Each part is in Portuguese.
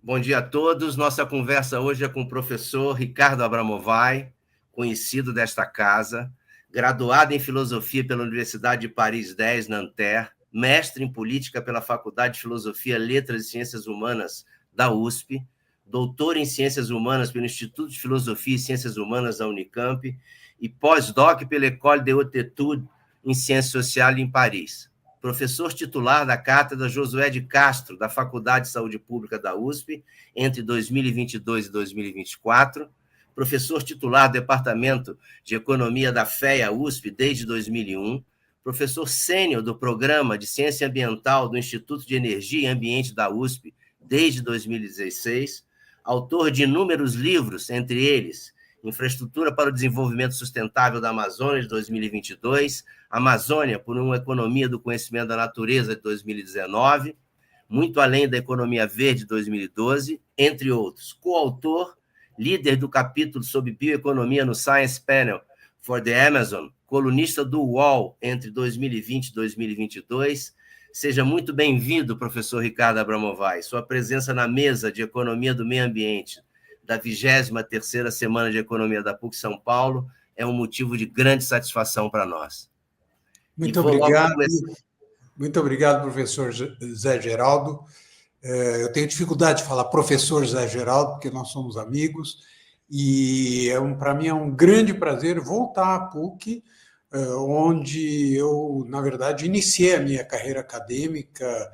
Bom dia a todos. Nossa conversa hoje é com o professor Ricardo Abramovay, conhecido desta casa, graduado em Filosofia pela Universidade de Paris 10, Nanterre, mestre em Política pela Faculdade de Filosofia, Letras e Ciências Humanas da USP, doutor em Ciências Humanas pelo Instituto de Filosofia e Ciências Humanas da Unicamp e pós-doc pela École des Hautes Études em Ciências Sociais em Paris. Professor titular da Cátedra Josué de Castro, da Faculdade de Saúde Pública da USP, entre 2022 e 2024, professor titular do Departamento de Economia da FEA USP desde 2001, professor sênior do Programa de Ciência Ambiental do Instituto de Energia e Ambiente da USP desde 2016, autor de inúmeros livros, entre eles Infraestrutura para o Desenvolvimento Sustentável da Amazônia, de 2022, Amazônia por uma Economia do Conhecimento da Natureza, de 2019, Muito Além da Economia Verde, de 2012, entre outros. Coautor, líder do capítulo sobre bioeconomia no Science Panel for the Amazon, colunista do UOL entre 2020 e 2022. Seja muito bem-vindo, professor Ricardo Abramovay. Sua presença na mesa de Economia do Meio Ambiente da 23ª Semana de Economia da PUC São Paulo é um motivo de grande satisfação para nós. Muito obrigado. Muito obrigado, professor Zé Geraldo. Eu tenho dificuldade de falar professor Zé Geraldo, porque nós somos amigos, e para mim é um grande prazer voltar à PUC, onde eu, na verdade, iniciei a minha carreira acadêmica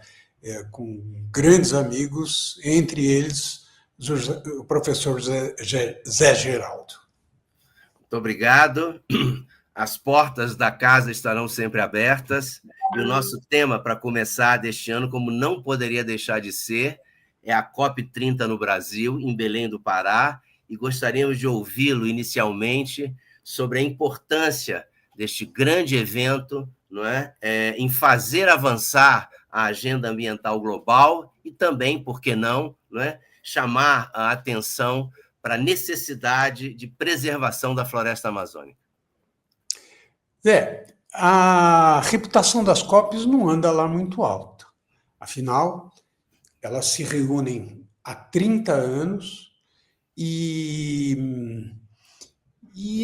com grandes amigos, entre eles o professor Zé Geraldo. Muito obrigado. As portas da casa estarão sempre abertas. E o nosso tema para começar deste ano, como não poderia deixar de ser, é a COP30 no Brasil, em Belém do Pará, e gostaríamos de ouvi-lo inicialmente sobre a importância deste grande evento, não é, em fazer avançar a agenda ambiental global e também, por que não é, chamar a atenção para a necessidade de preservação da floresta amazônica. A reputação das COPs não anda lá muito alta. Afinal, elas se reúnem há 30 anos e,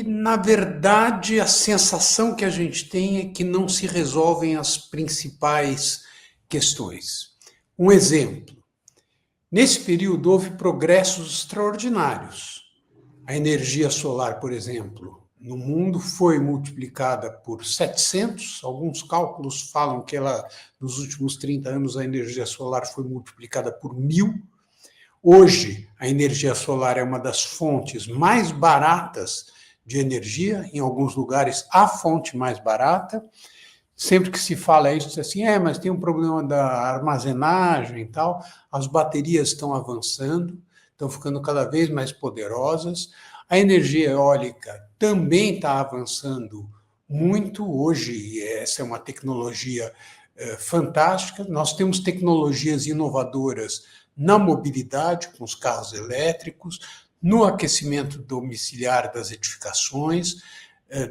na verdade, a sensação que a gente tem é que não se resolvem as principais questões. Um exemplo. Nesse período, houve progressos extraordinários. A energia solar, por exemplo, no mundo foi multiplicada por 700. Alguns cálculos falam que nos últimos 30 anos, a energia solar foi multiplicada por 1000. Hoje, a energia solar é uma das fontes mais baratas de energia. Em alguns lugares, a fonte mais barata. Sempre que se fala isso, diz assim, mas tem um problema da armazenagem e tal. As baterias estão avançando, estão ficando cada vez mais poderosas. A energia eólica também está avançando muito. Hoje, essa é uma tecnologia fantástica. Nós temos tecnologias inovadoras na mobilidade, com os carros elétricos, no aquecimento domiciliar das edificações,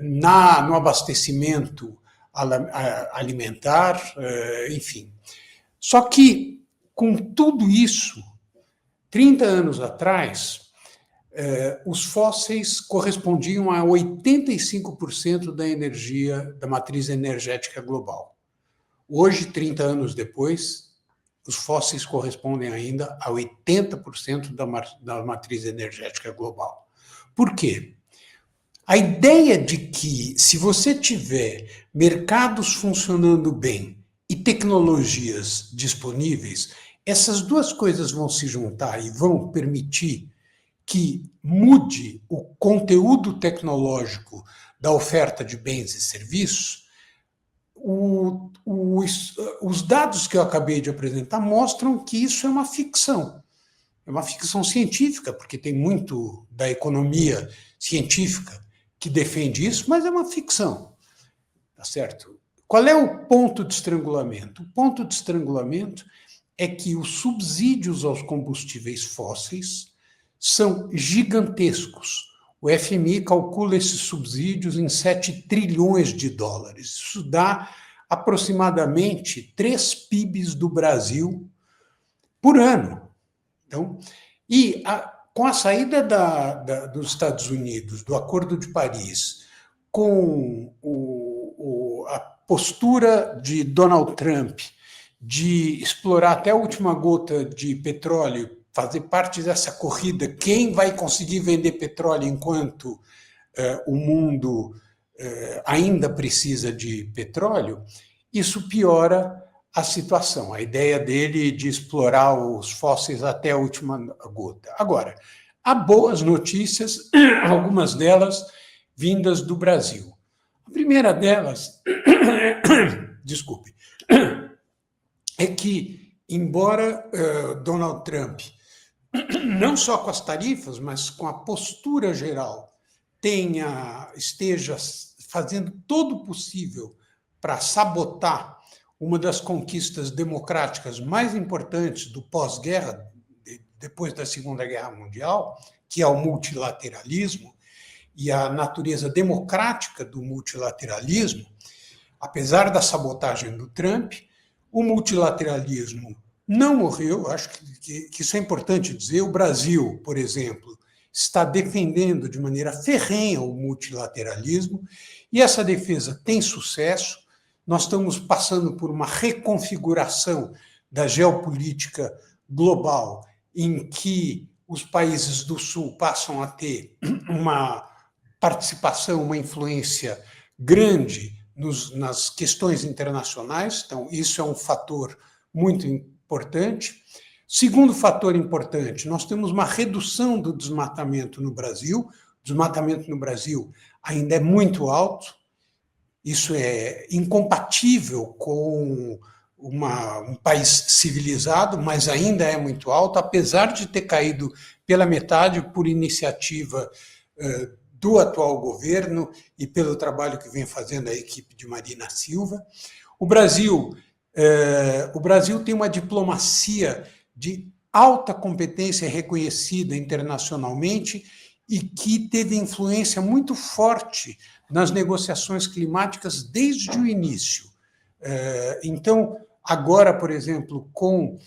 no abastecimento alimentar, enfim. Só que, com tudo isso, 30 anos atrás, os fósseis correspondiam a 85% da energia, da matriz energética global. Hoje, 30 anos depois, os fósseis correspondem ainda a 80% da matriz energética global. Por quê? A ideia de que, se você tiver mercados funcionando bem e tecnologias disponíveis, essas duas coisas vão se juntar e vão permitir que mude o conteúdo tecnológico da oferta de bens e serviços. Os dados que eu acabei de apresentar mostram que isso é uma ficção. É uma ficção científica, porque tem muito da economia científica que defende isso, mas é uma ficção, tá certo? Qual é o ponto de estrangulamento? O ponto de estrangulamento é que os subsídios aos combustíveis fósseis são gigantescos. O FMI calcula esses subsídios em 7 trilhões de dólares. Isso dá aproximadamente 3 PIBs do Brasil por ano. Então, com a saída dos Estados Unidos do Acordo de Paris, com a postura de Donald Trump de explorar até a última gota de petróleo, fazer parte dessa corrida, quem vai conseguir vender petróleo enquanto o mundo ainda precisa de petróleo, isso piora a situação. A ideia dele de explorar os fósseis até a última gota. Agora, há boas notícias, algumas delas vindas do Brasil. A primeira delas, desculpe, é que, embora Donald Trump, não só com as tarifas, mas com a postura geral, esteja fazendo todo o possível para sabotar uma das conquistas democráticas mais importantes do pós-guerra, depois da Segunda Guerra Mundial, que é o multilateralismo, e a natureza democrática do multilateralismo, apesar da sabotagem do Trump, o multilateralismo não morreu. Acho que isso é importante dizer. O Brasil, por exemplo, está defendendo de maneira ferrenha o multilateralismo, e essa defesa tem sucesso. Nós estamos passando por uma reconfiguração da geopolítica global, em que os países do Sul passam a ter uma participação, uma influência grande nas questões internacionais. Então, isso é um fator muito importante. Segundo fator importante, nós temos uma redução do desmatamento no Brasil. O desmatamento no Brasil ainda é muito alto. Isso é incompatível com um país civilizado, mas ainda é muito alto, apesar de ter caído pela metade por iniciativa do atual governo e pelo trabalho que vem fazendo a equipe de Marina Silva. O Brasil tem uma diplomacia de alta competência reconhecida internacionalmente e que teve influência muito forte nas negociações climáticas desde o início. Então, agora, por exemplo, com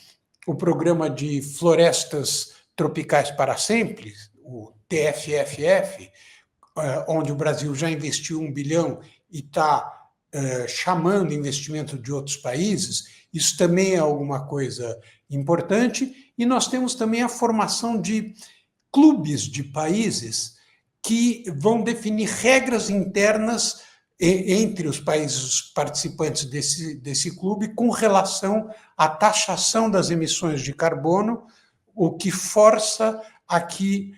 o programa de florestas tropicais para sempre, o TFFF, onde o Brasil já investiu 1 bilhão e está chamando investimento de outros países, isso também é alguma coisa importante. E nós temos também a formação de clubes de países que vão definir regras internas entre os países participantes desse clube com relação à taxação das emissões de carbono, o que força a que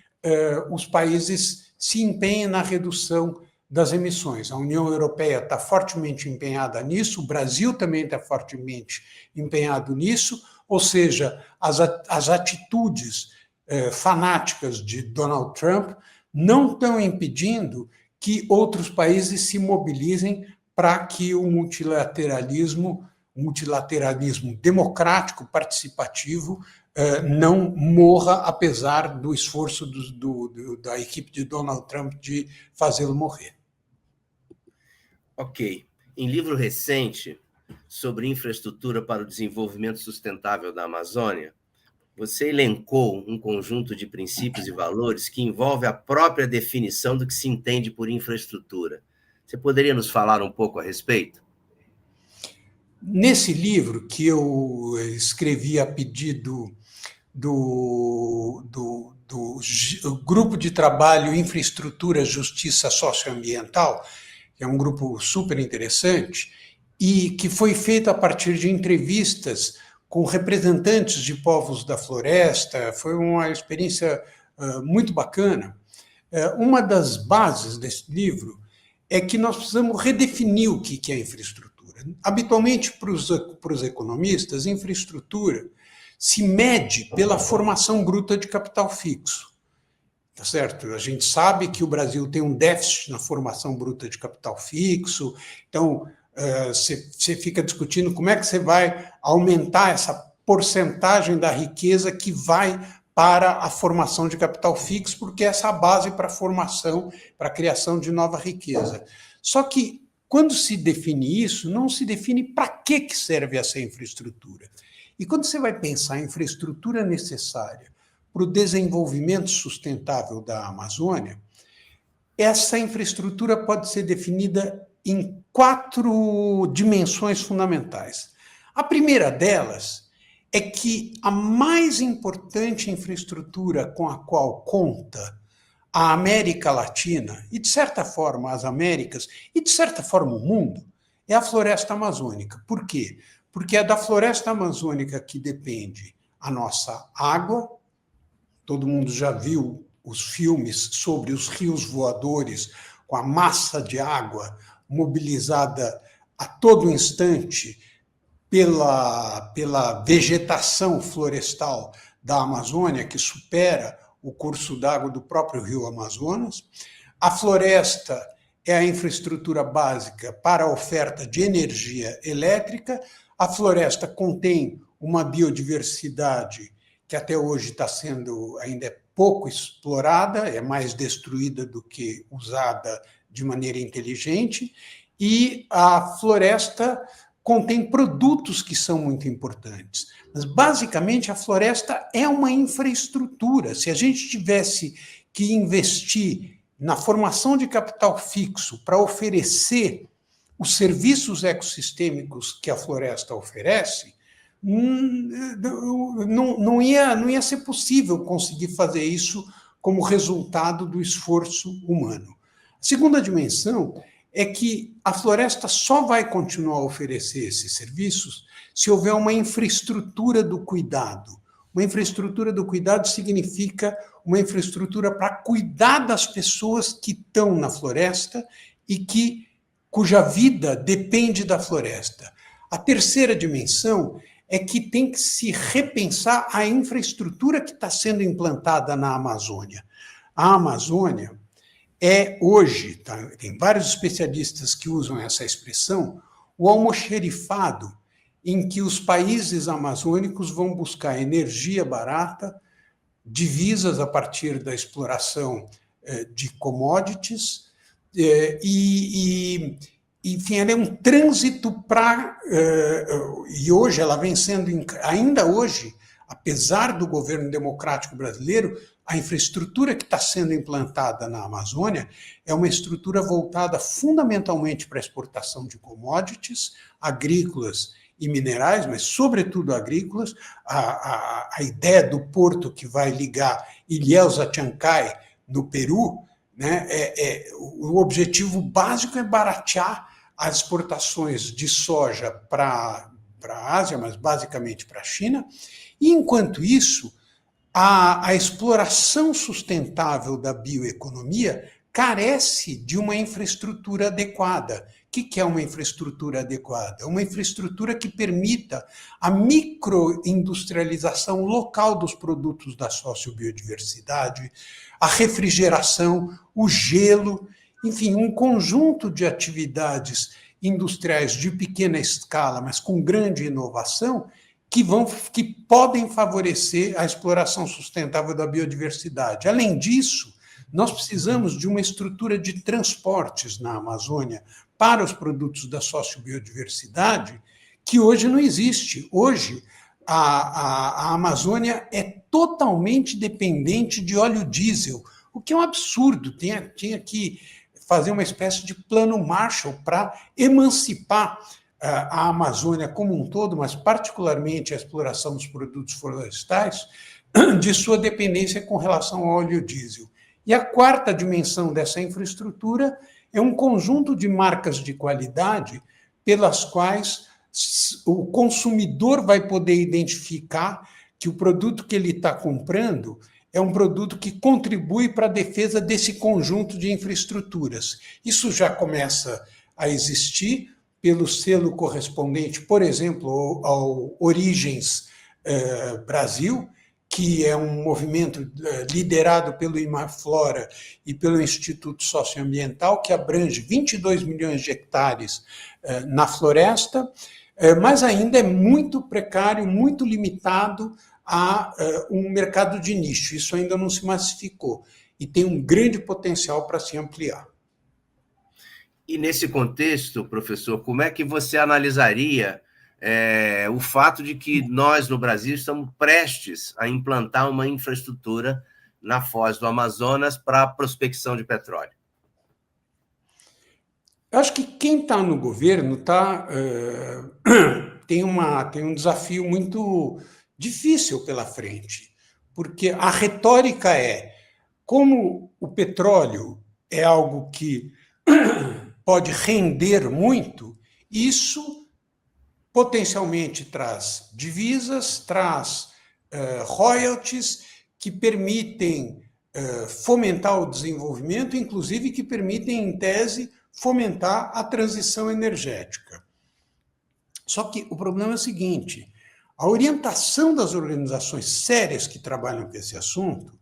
os países se empenhem na redução das emissões. A União Europeia está fortemente empenhada nisso, o Brasil também está fortemente empenhado nisso, ou seja, as atitudes fanáticas de Donald Trump não estão impedindo que outros países se mobilizem para que o multilateralismo democrático, participativo, não morra, apesar do esforço da equipe de Donald Trump de fazê-lo morrer. Ok. Em livro recente sobre infraestrutura para o desenvolvimento sustentável da Amazônia, você elencou um conjunto de princípios e valores que envolve a própria definição do que se entende por infraestrutura. Você poderia nos falar um pouco a respeito? Nesse livro, que eu escrevi a pedido do Grupo de Trabalho Infraestrutura, Justiça Socioambiental, que é um grupo super interessante, e que foi feito a partir de entrevistas com representantes de povos da floresta. Foi uma experiência muito bacana. Uma das bases desse livro é que nós precisamos redefinir o que é infraestrutura. Habitualmente, para os economistas, infraestrutura se mede pela formação bruta de capital fixo. Tá certo? A gente sabe que o Brasil tem um déficit na formação bruta de capital fixo, então você fica discutindo como é que você vai aumentar essa porcentagem da riqueza que vai para a formação de capital fixo, porque essa é a base para a formação, para a criação de nova riqueza. Só que, quando se define isso, não se define para que serve essa infraestrutura. E quando você vai pensar em infraestrutura necessária para o desenvolvimento sustentável da Amazônia, essa infraestrutura pode ser definida em 4 dimensões fundamentais. A primeira delas é que a mais importante infraestrutura com a qual conta a América Latina, e de certa forma as Américas, e de certa forma o mundo, é a floresta amazônica. Por quê? Porque é da floresta amazônica que depende a nossa água. Todo mundo já viu os filmes sobre os rios voadores, com a massa de água mobilizada a todo instante pela vegetação florestal da Amazônia, que supera o curso d'água do próprio rio Amazonas. A floresta é a infraestrutura básica para a oferta de energia elétrica. A floresta contém uma biodiversidade que até hoje está sendo ainda pouco explorada, é mais destruída do que usada de maneira inteligente, e a floresta contém produtos que são muito importantes. Mas, basicamente, a floresta é uma infraestrutura. Se a gente tivesse que investir na formação de capital fixo para oferecer os serviços ecossistêmicos que a floresta oferece, não ia ser possível conseguir fazer isso como resultado do esforço humano. A segunda dimensão é que a floresta só vai continuar a oferecer esses serviços se houver uma infraestrutura do cuidado. Uma infraestrutura do cuidado significa uma infraestrutura para cuidar das pessoas que estão na floresta e cuja vida depende da floresta. A terceira dimensão é que tem que se repensar a infraestrutura que está sendo implantada na Amazônia. A Amazônia é hoje, tem vários especialistas que usam essa expressão, o almoxerifado em que os países amazônicos vão buscar energia barata, divisas a partir da exploração de commodities, enfim, ela é um trânsito para... E hoje ela vem sendo, ainda hoje, apesar do governo democrático brasileiro, a infraestrutura que está sendo implantada na Amazônia é uma estrutura voltada fundamentalmente para a exportação de commodities agrícolas e minerais, mas sobretudo agrícolas. A ideia do porto que vai ligar Ilhéus a Chancay, no Peru, né, o objetivo básico é baratear as exportações de soja para a Ásia, mas basicamente para a China. E, enquanto isso, a exploração sustentável da bioeconomia carece de uma infraestrutura adequada. O que é uma infraestrutura adequada? Uma infraestrutura que permita a microindustrialização local dos produtos da sociobiodiversidade, a refrigeração, o gelo, enfim, um conjunto de atividades industriais de pequena escala, mas com grande inovação, que podem favorecer a exploração sustentável da biodiversidade. Além disso, nós precisamos de uma estrutura de transportes na Amazônia para os produtos da sociobiodiversidade que hoje não existe. Hoje, a Amazônia é totalmente dependente de óleo diesel, o que é um absurdo. Tinha que fazer uma espécie de plano Marshall para emancipar a Amazônia como um todo, mas particularmente a exploração dos produtos florestais, de sua dependência com relação ao óleo diesel. E a quarta dimensão dessa infraestrutura é um conjunto de marcas de qualidade pelas quais o consumidor vai poder identificar que o produto que ele está comprando é um produto que contribui para a defesa desse conjunto de infraestruturas. Isso já começa a existir pelo selo correspondente, por exemplo, ao Origens Brasil, que é um movimento liderado pelo Imaflora e pelo Instituto Socioambiental, que abrange 22 milhões de hectares na floresta, mas ainda é muito precário, muito limitado a um mercado de nicho. Isso ainda não se massificou e tem um grande potencial para se ampliar. E nesse contexto, professor, como é que você analisaria o fato de que nós, no Brasil, estamos prestes a implantar uma infraestrutura na foz do Amazonas para a prospecção de petróleo? Eu acho que quem está no governo tem um desafio muito difícil pela frente, porque a retórica é como o petróleo é algo que pode render muito, isso potencialmente traz divisas, traz royalties que permitem fomentar o desenvolvimento, inclusive que permitem, em tese, fomentar a transição energética. Só que o problema é o seguinte: a orientação das organizações sérias que trabalham com esse assunto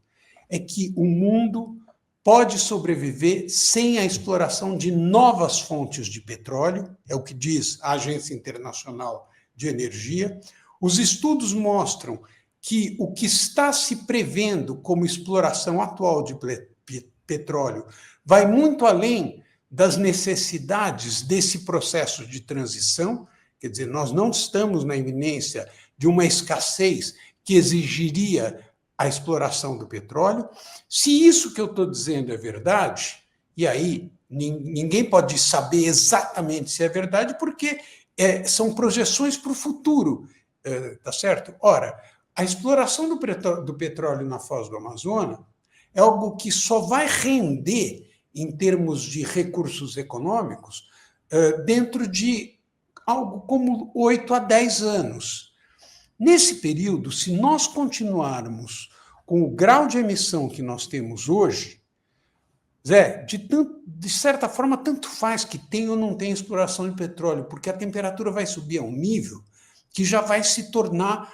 é que o mundo pode sobreviver sem a exploração de novas fontes de petróleo, é o que diz a Agência Internacional de Energia. Os estudos mostram que o que está se prevendo como exploração atual de petróleo vai muito além das necessidades desse processo de transição. Quer dizer, nós não estamos na iminência de uma escassez que exigiria a exploração do petróleo. Se isso que eu estou dizendo é verdade, e aí ninguém pode saber exatamente se é verdade, porque são projeções para o futuro, tá certo? Ora, a exploração do petróleo na foz do Amazonas é algo que só vai render em termos de recursos econômicos dentro de algo como 8 a 10 anos. Nesse período, se nós continuarmos com o grau de emissão que nós temos hoje, Zé, de certa forma, tanto faz que tem ou não tem exploração de petróleo, porque a temperatura vai subir a um nível que já vai se tornar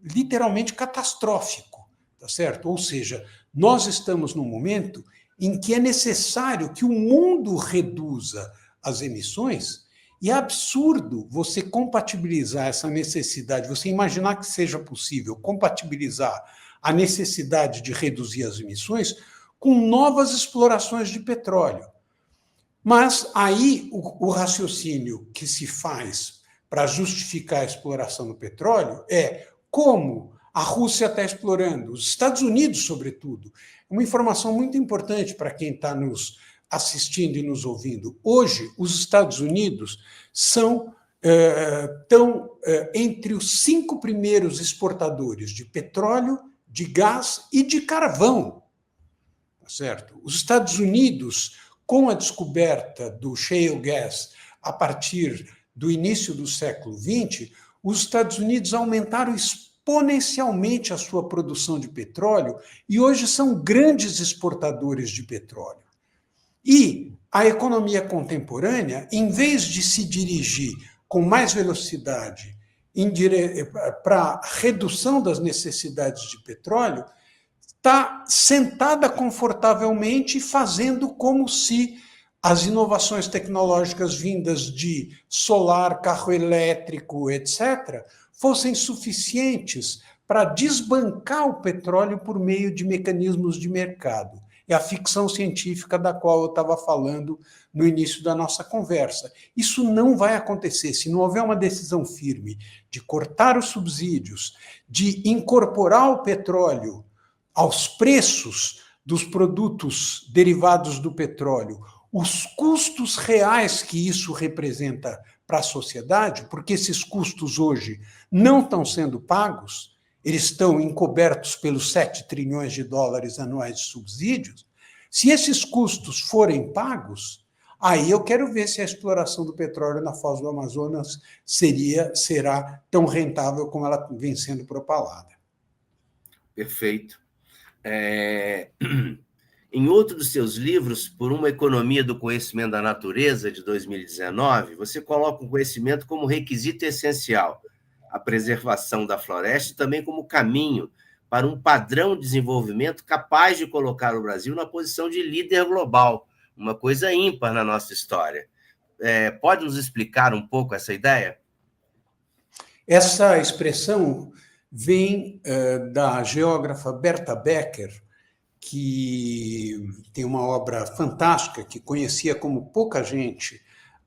literalmente catastrófico, tá certo? Ou seja, nós estamos num momento em que é necessário que o mundo reduza as emissões. E é absurdo você compatibilizar essa necessidade, você imaginar que seja possível compatibilizar a necessidade de reduzir as emissões com novas explorações de petróleo. Mas aí o raciocínio que se faz para justificar a exploração do petróleo é como a Rússia está explorando, os Estados Unidos, sobretudo. Uma informação muito importante para quem está nos assistindo e nos ouvindo. Hoje, os Estados Unidos estão entre os 5 primeiros exportadores de petróleo, de gás e de carvão. Tá certo? Os Estados Unidos, com a descoberta do shale gas a partir do início do século XX, os Estados Unidos aumentaram exponencialmente a sua produção de petróleo e hoje são grandes exportadores de petróleo. E a economia contemporânea, em vez de se dirigir com mais velocidade para a redução das necessidades de petróleo, está sentada confortavelmente fazendo como se as inovações tecnológicas vindas de solar, carro elétrico, etc., fossem suficientes para desbancar o petróleo por meio de mecanismos de mercado. É a ficção científica da qual eu estava falando no início da nossa conversa. Isso não vai acontecer se não houver uma decisão firme de cortar os subsídios, de incorporar o petróleo aos preços dos produtos derivados do petróleo, os custos reais que isso representa para a sociedade, porque esses custos hoje não estão sendo pagos, eles estão encobertos pelos 7 trilhões de dólares anuais de subsídios. Se esses custos forem pagos, aí eu quero ver se a exploração do petróleo na foz do Amazonas será tão rentável como ela vem sendo propalada. Perfeito. Em outro dos seus livros, Por uma Economia do Conhecimento da Natureza, de 2019, você coloca o conhecimento como requisito essencial, a preservação da floresta e também como caminho para um padrão de desenvolvimento capaz de colocar o Brasil na posição de líder global, uma coisa ímpar na nossa história. Pode nos explicar um pouco essa ideia? Essa expressão vem da geógrafa Berta Becker, que tem uma obra fantástica, que conhecia como pouca gente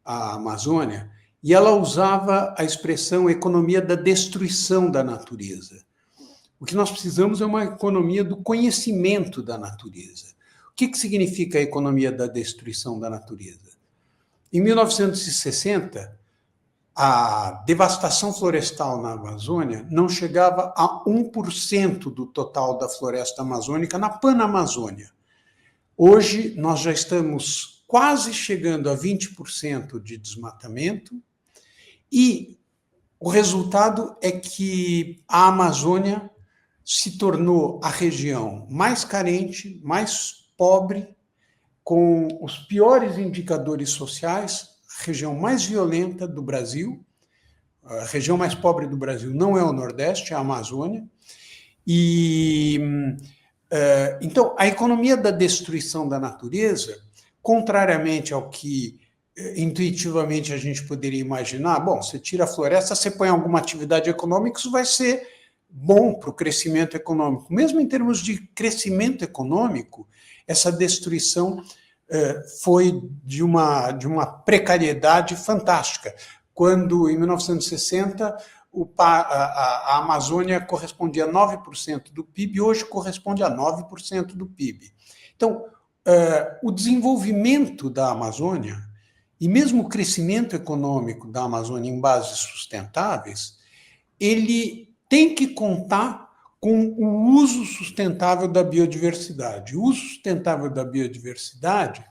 a Amazônia, e ela usava a expressão economia da destruição da natureza. O que nós precisamos é uma economia do conhecimento da natureza. O que significa a economia da destruição da natureza? Em 1960, a devastação florestal na Amazônia não chegava a 1% do total da floresta amazônica na Panamazônia. Hoje, nós já estamos quase chegando a 20% de desmatamento e o resultado é que a Amazônia se tornou a região mais carente, mais pobre, com os piores indicadores sociais, a região mais violenta do Brasil. A região mais pobre do Brasil não é o Nordeste, é a Amazônia. Então, a economia da destruição da natureza, contrariamente ao que intuitivamente a gente poderia imaginar, bom, você tira a floresta, você põe alguma atividade econômica, isso vai ser bom para o crescimento econômico. Mesmo em termos de crescimento econômico, essa destruição foi de uma precariedade fantástica. Quando, em 1960, a Amazônia correspondia a 9% do PIB, hoje corresponde a 9% do PIB. Então, o desenvolvimento da Amazônia, e mesmo o crescimento econômico da Amazônia em bases sustentáveis, ele tem que contar com o uso sustentável da biodiversidade. O uso sustentável da biodiversidade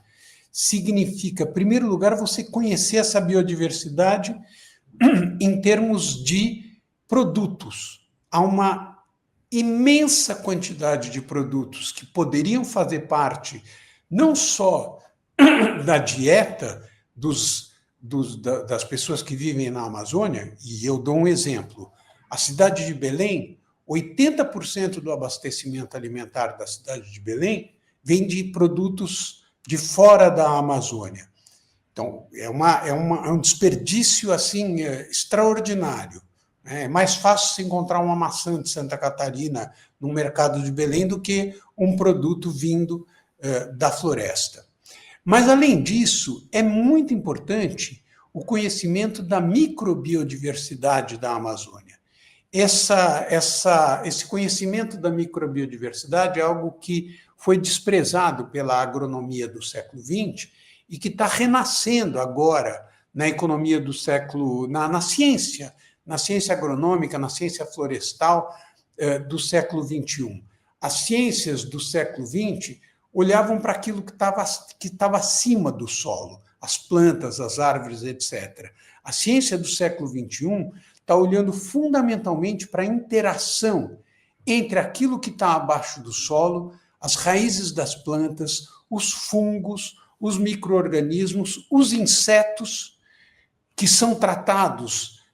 significa, em primeiro lugar, você conhecer essa biodiversidade em termos de produtos. Há uma imensa quantidade de produtos que poderiam fazer parte não só da dieta das pessoas que vivem na Amazônia, e eu dou um exemplo. A cidade de Belém, 80% do abastecimento alimentar da cidade de Belém vem de produtos de fora da Amazônia. Então, é um desperdício assim, extraordinário. É mais fácil se encontrar uma maçã de Santa Catarina no mercado de Belém do que um produto vindo da floresta. Mas, além disso, é muito importante o conhecimento da microbiodiversidade da Amazônia. Esse conhecimento da microbiodiversidade é algo que foi desprezado pela agronomia do século XX e que está renascendo agora na economia do século, na ciência agronômica, na ciência florestal do século XXI. As ciências do século XX olhavam para aquilo que estava acima do solo, as plantas, as árvores, etc. A ciência do século XXI está olhando fundamentalmente para a interação entre aquilo que está abaixo do solo, as raízes das plantas, os fungos, os micro-organismos, os insetos, que são tratados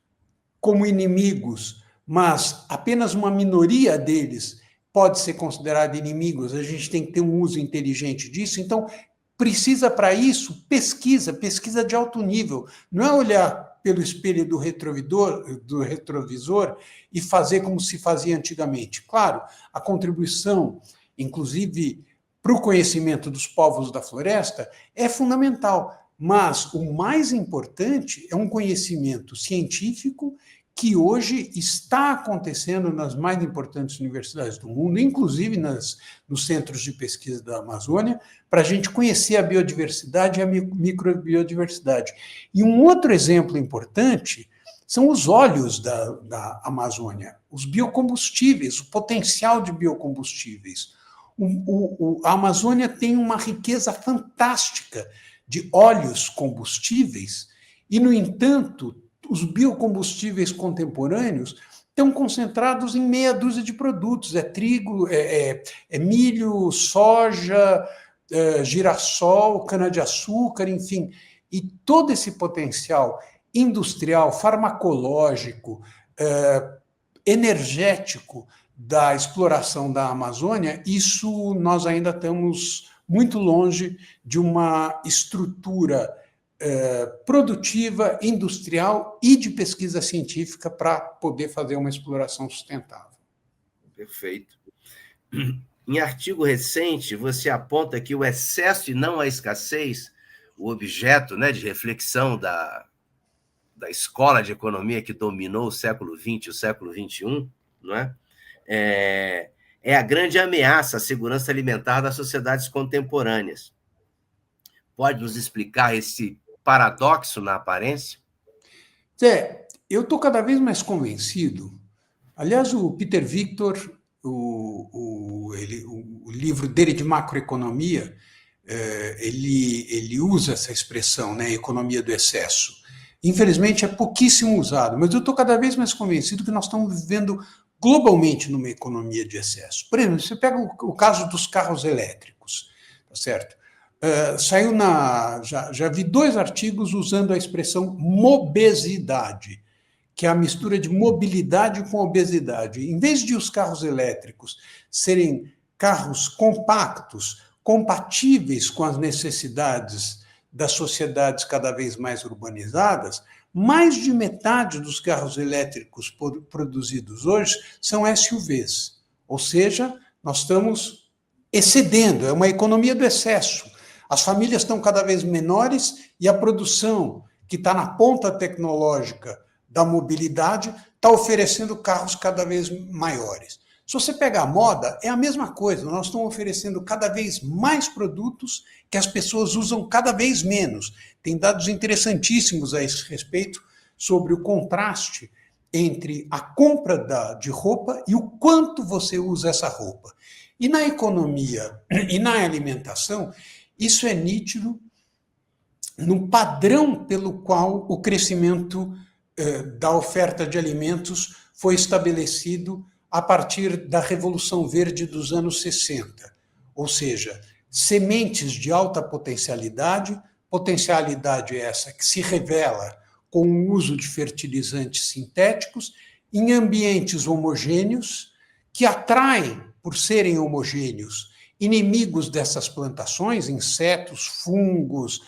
como inimigos, mas apenas uma minoria deles pode ser considerada inimigos. A gente tem que ter um uso inteligente disso. Então, precisa para isso pesquisa de alto nível. Não é olhar pelo espelho do retrovisor e fazer como se fazia antigamente. Claro, a contribuição, inclusive, para o conhecimento dos povos da floresta é fundamental, mas o mais importante é um conhecimento científico que hoje está acontecendo nas mais importantes universidades do mundo, inclusive nos centros de pesquisa da Amazônia, para a gente conhecer a biodiversidade e a microbiodiversidade. E um outro exemplo importante são os óleos da Amazônia, os biocombustíveis, o potencial de biocombustíveis. A Amazônia tem uma riqueza fantástica de óleos combustíveis e, no entanto, os biocombustíveis contemporâneos estão concentrados em meia dúzia de produtos. É trigo, é milho, soja, girassol, cana-de-açúcar, enfim. E todo esse potencial industrial, farmacológico, energético da exploração da Amazônia, isso nós ainda estamos muito longe de uma estrutura produtiva, industrial e de pesquisa científica para poder fazer uma exploração sustentável. Perfeito. Em artigo recente, você aponta que o excesso e não a escassez, o objeto, né, de reflexão da escola de economia que dominou o século XX e o século XXI, não é? É a grande ameaça à segurança alimentar das sociedades contemporâneas. Pode nos explicar esse paradoxo na aparência? Zé, eu estou cada vez mais convencido. Aliás, o Peter Victor, o livro dele de macroeconomia, ele usa essa expressão, né, economia do excesso. Infelizmente, é pouquíssimo usado, mas eu estou cada vez mais convencido que nós estamos vivendo globalmente numa economia de excesso. Por exemplo, você pega o caso dos carros elétricos, tá certo? Já vi 2 artigos usando a expressão mobesidade, que é a mistura de mobilidade com obesidade. Em vez de os carros elétricos serem carros compactos, compatíveis com as necessidades das sociedades cada vez mais urbanizadas, mais de metade dos carros elétricos produzidos hoje são SUVs. Ou seja, nós estamos excedendo, é uma economia do excesso. As famílias estão cada vez menores e a produção, que está na ponta tecnológica da mobilidade, está oferecendo carros cada vez maiores. Se você pegar a moda, é a mesma coisa. Nós estamos oferecendo cada vez mais produtos que as pessoas usam cada vez menos. Tem dados interessantíssimos a esse respeito sobre o contraste entre a compra de roupa e o quanto você usa essa roupa. E na economia e na alimentação, isso é nítido no padrão pelo qual o crescimento da oferta de alimentos foi estabelecido a partir da Revolução Verde dos anos 60. Ou seja, sementes de alta potencialidade, potencialidade essa que se revela com o uso de fertilizantes sintéticos em ambientes homogêneos, que atraem, por serem homogêneos, inimigos dessas plantações, insetos, fungos,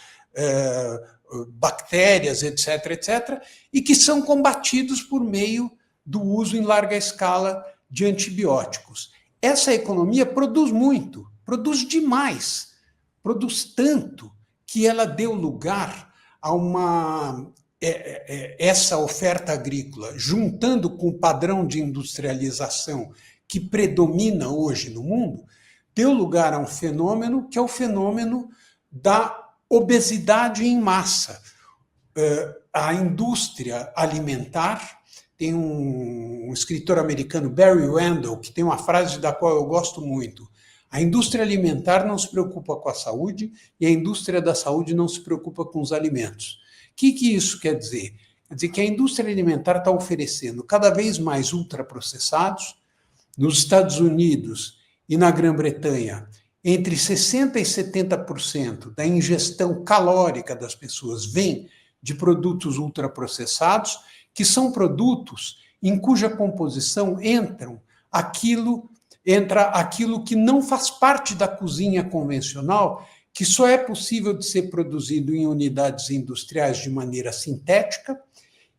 bactérias, etc., etc., e que são combatidos por meio do uso em larga escala de antibióticos. Essa economia produz muito, produz demais, produz tanto que ela deu lugar a essa oferta agrícola, juntando com o padrão de industrialização que predomina hoje no mundo, deu lugar a um fenômeno que é o fenômeno da obesidade em massa. A indústria alimentar, tem um escritor americano, Barry Wendell, que tem uma frase da qual eu gosto muito: a indústria alimentar não se preocupa com a saúde e a indústria da saúde não se preocupa com os alimentos. O que isso quer dizer? Quer dizer que a indústria alimentar está oferecendo cada vez mais ultraprocessados. Nos Estados Unidos e na Grã-Bretanha, entre 60% e 70% da ingestão calórica das pessoas vem de produtos ultraprocessados, que são produtos em cuja composição entra aquilo que não faz parte da cozinha convencional, que só é possível de ser produzido em unidades industriais de maneira sintética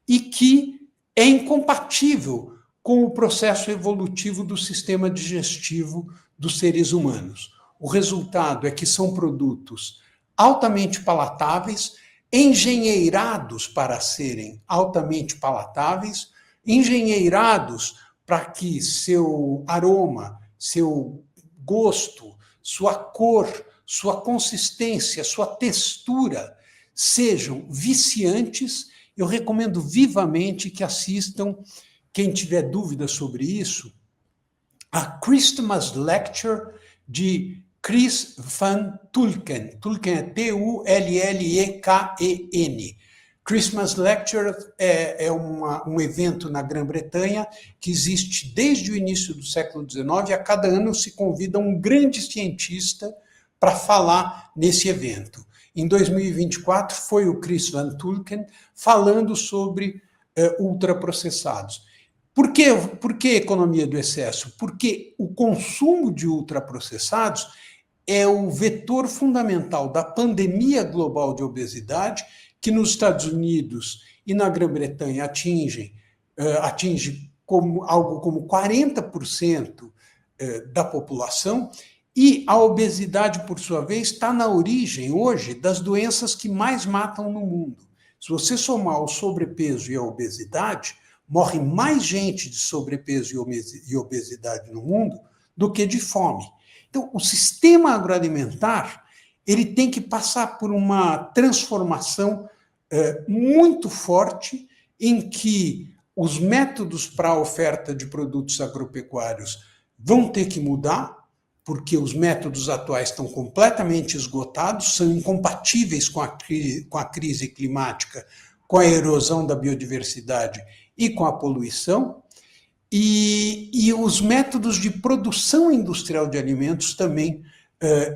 e que é incompatível com o processo evolutivo do sistema digestivo dos seres humanos. O resultado é que são produtos altamente palatáveis, engenheirados para serem altamente palatáveis, engenheirados para que seu aroma, seu gosto, sua cor, sua consistência, sua textura sejam viciantes. Eu recomendo vivamente que assistam, quem tiver dúvida sobre isso, a Christmas Lecture de Chris Van Tulken. Tulken é T-U-L-L-E-K-E-N. Christmas Lecture é um evento na Grã-Bretanha que existe desde o início do século XIX, e a cada ano se convida um grande cientista para falar nesse evento. Em 2024 foi o Chris Van Tulken falando sobre ultraprocessados. Por que economia do excesso? Porque o consumo de ultraprocessados é o vetor fundamental da pandemia global de obesidade, que nos Estados Unidos e na Grã-Bretanha atinge algo como 40% da população, e a obesidade, por sua vez, está na origem, hoje, das doenças que mais matam no mundo. Se você somar o sobrepeso e a obesidade, morre mais gente de sobrepeso e obesidade no mundo do que de fome. Então, o sistema agroalimentar ele tem que passar por uma transformação muito forte em que os métodos para a oferta de produtos agropecuários vão ter que mudar, porque os métodos atuais estão completamente esgotados, são incompatíveis com a crise climática, com a erosão da biodiversidade e com a poluição, e os métodos de produção industrial de alimentos também,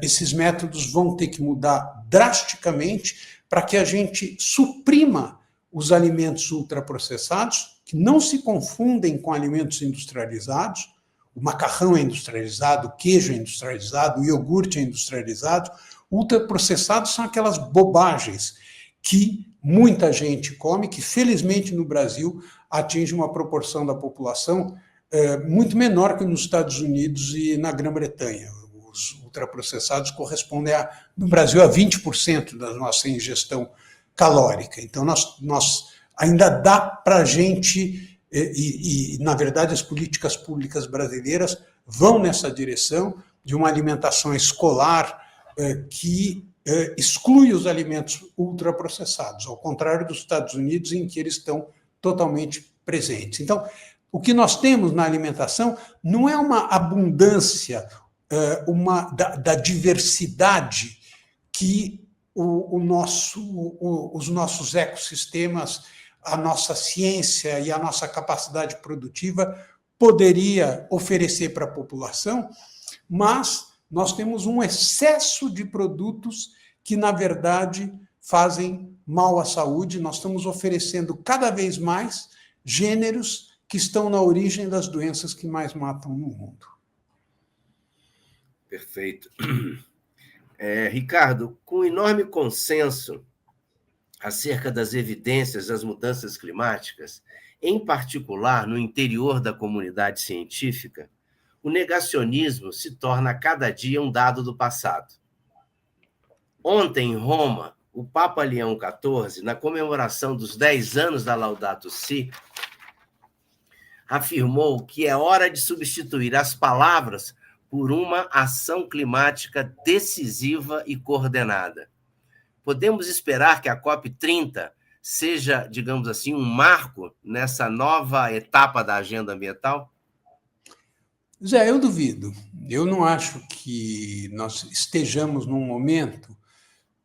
esses métodos vão ter que mudar drasticamente para que a gente suprima os alimentos ultraprocessados, que não se confundem com alimentos industrializados. O macarrão é industrializado, o queijo é industrializado, o iogurte é industrializado. Ultraprocessados são aquelas bobagens que muita gente come, que felizmente no Brasil atinge uma proporção da população muito menor que nos Estados Unidos e na Grã-Bretanha. Os ultraprocessados correspondem, no Brasil, a 20% da nossa ingestão calórica. Então, nós ainda dá para a gente, na verdade, as políticas públicas brasileiras vão nessa direção de uma alimentação escolar que exclui os alimentos ultraprocessados, ao contrário dos Estados Unidos, em que eles estão totalmente presentes. Então, o que nós temos na alimentação não é uma abundância da diversidade que os nossos ecossistemas, a nossa ciência e a nossa capacidade produtiva poderia oferecer para a população, mas nós temos um excesso de produtos que, na verdade, fazem mal à saúde. Nós estamos oferecendo cada vez mais gêneros que estão na origem das doenças que mais matam no mundo. Perfeito. Ricardo, com enorme consenso acerca das evidências das mudanças climáticas, em particular no interior da comunidade científica, o negacionismo se torna a cada dia um dado do passado. Ontem, em Roma, o Papa Leão XIV, na comemoração dos 10 anos da Laudato Si, afirmou que é hora de substituir as palavras por uma ação climática decisiva e coordenada. Podemos esperar que a COP30 seja, digamos assim, um marco nessa nova etapa da agenda ambiental? Zé, eu duvido. Eu não acho que nós estejamos num momento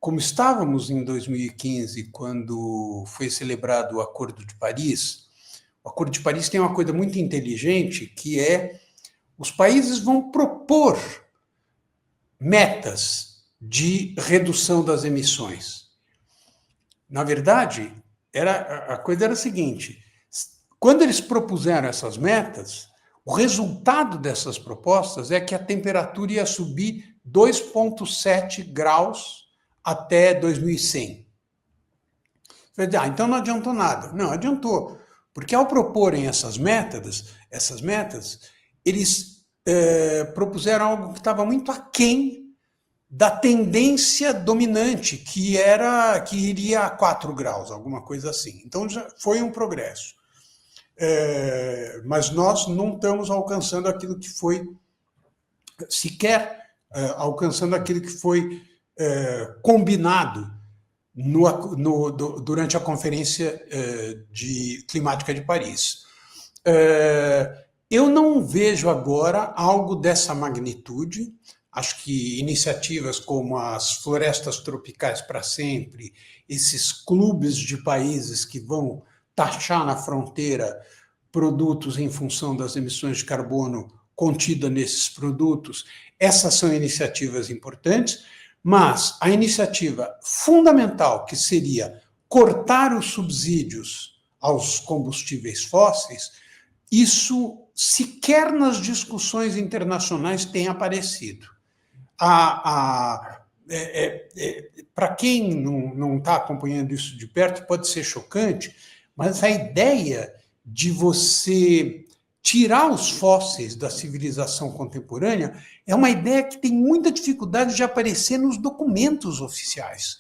como estávamos em 2015, quando foi celebrado o Acordo de Paris. O Acordo de Paris tem uma coisa muito inteligente, que é os países vão propor metas de redução das emissões. Na verdade, a coisa era a seguinte: quando eles propuseram essas metas, o resultado dessas propostas é que a temperatura ia subir 2,7 graus até 2100. Então não adiantou nada. Não, adiantou. Porque ao proporem essas metas, eles propuseram algo que estava muito aquém da tendência dominante, que iria a 4 graus, alguma coisa assim. Então já foi um progresso. Mas nós não estamos alcançando aquilo que foi, sequer alcançando aquilo que foi combinado durante a Conferência Climática de Paris. Eu não vejo agora algo dessa magnitude. Acho que iniciativas como as florestas tropicais para sempre, esses clubes de países que vão taxar na fronteira produtos em função das emissões de carbono contida nesses produtos, essas são iniciativas importantes, mas a iniciativa fundamental, que seria cortar os subsídios aos combustíveis fósseis, isso sequer nas discussões internacionais tem aparecido. Para quem não está acompanhando isso de perto, pode ser chocante, mas a ideia de você tirar os fósseis da civilização contemporânea é uma ideia que tem muita dificuldade de aparecer nos documentos oficiais.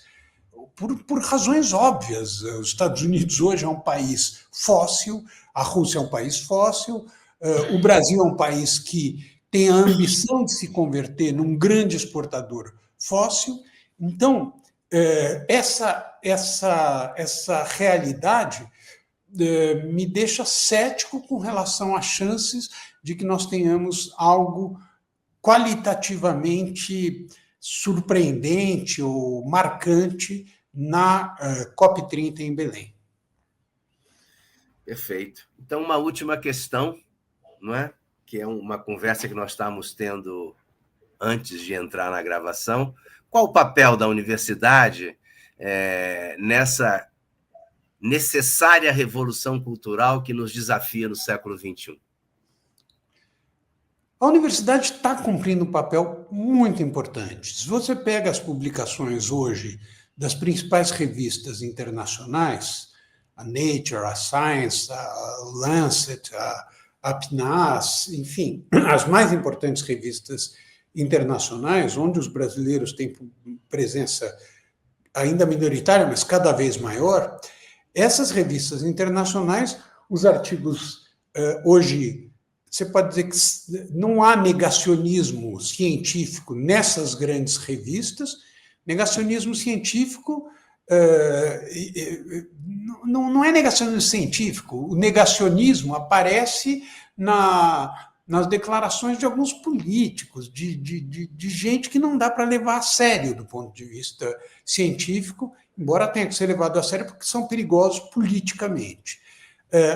por razões óbvias. Os Estados Unidos hoje é um país fóssil, a Rússia é um país fóssil, o Brasil é um país que tem a ambição de se converter num grande exportador fóssil. Então, essa realidade me deixa cético com relação às chances de que nós tenhamos algo qualitativamente surpreendente ou marcante na COP30 em Belém. Perfeito. Então, uma última questão, não é? Que é uma conversa que nós estávamos tendo antes de entrar na gravação. Qual o papel da universidade nessa necessária revolução cultural que nos desafia no século XXI? A universidade está cumprindo um papel muito importante. Se você pega as publicações hoje das principais revistas internacionais, a Nature, a Science, a Lancet, a PNAS, enfim, as mais importantes revistas internacionais, onde os brasileiros têm presença ainda minoritária, mas cada vez maior, essas revistas internacionais, os artigos hoje, você pode dizer que não há negacionismo científico nessas grandes revistas. Negacionismo científico não é negacionismo científico. O negacionismo aparece nas declarações de alguns políticos, de gente que não dá para levar a sério do ponto de vista científico, embora tenha que ser levado a sério porque são perigosos politicamente.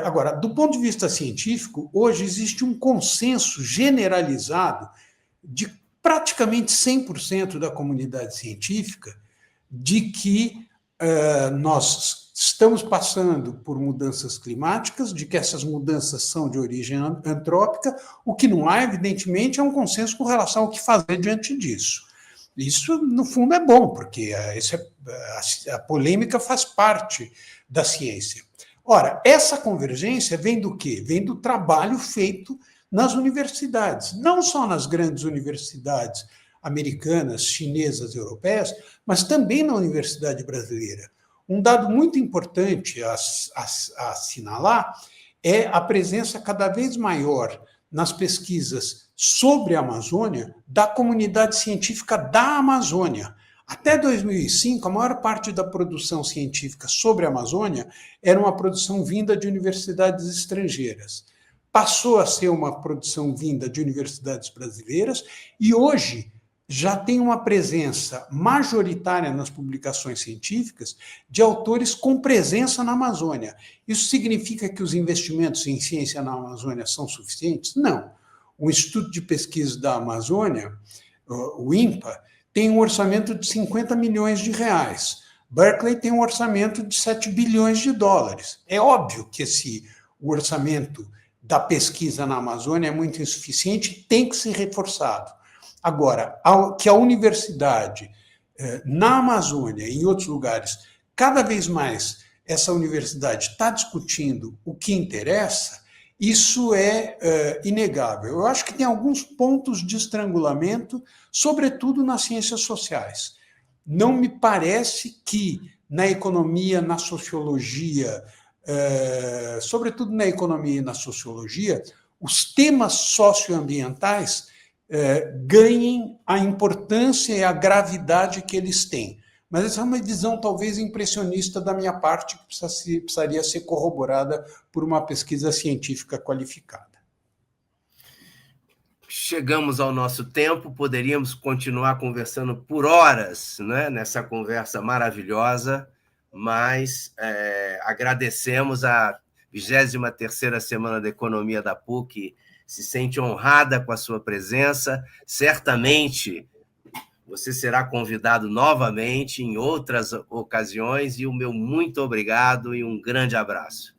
Agora, do ponto de vista científico, hoje existe um consenso generalizado de praticamente 100% da comunidade científica de que nós estamos passando por mudanças climáticas, de que essas mudanças são de origem antrópica. O que não há, evidentemente, é um consenso com relação ao que fazer diante disso. Isso, no fundo, é bom, porque a polêmica faz parte da ciência. Ora, essa convergência vem do quê? Vem do trabalho feito nas universidades, não só nas grandes universidades americanas, chinesas, europeias, mas também na universidade brasileira. Um dado muito importante a assinalar é a presença cada vez maior nas pesquisas sobre a Amazônia da comunidade científica da Amazônia. Até 2005, a maior parte da produção científica sobre a Amazônia era uma produção vinda de universidades estrangeiras. Passou a ser uma produção vinda de universidades brasileiras e hoje já tem uma presença majoritária nas publicações científicas de autores com presença na Amazônia. Isso significa que os investimentos em ciência na Amazônia são suficientes? Não. O Instituto de Pesquisa da Amazônia, o INPA, tem um orçamento de 50 milhões de reais. Berkeley tem um orçamento de 7 bilhões de dólares. É óbvio que o orçamento da pesquisa na Amazônia é muito insuficiente e tem que ser reforçado. Agora, que a universidade na Amazônia e em outros lugares, cada vez mais essa universidade está discutindo o que interessa, isso é inegável. Eu acho que tem alguns pontos de estrangulamento, sobretudo nas ciências sociais. Não me parece que na economia, na sociologia, sobretudo na economia e na sociologia, os temas socioambientais ganhem a importância e a gravidade que eles têm. Mas essa é uma visão talvez impressionista da minha parte, que precisaria ser corroborada por uma pesquisa científica qualificada. Chegamos ao nosso tempo, poderíamos continuar conversando por horas, né, nessa conversa maravilhosa, mas agradecemos a 23ª Semana da Economia da PUC, se sente honrada com a sua presença, certamente você será convidado novamente em outras ocasiões, e o meu muito obrigado e um grande abraço.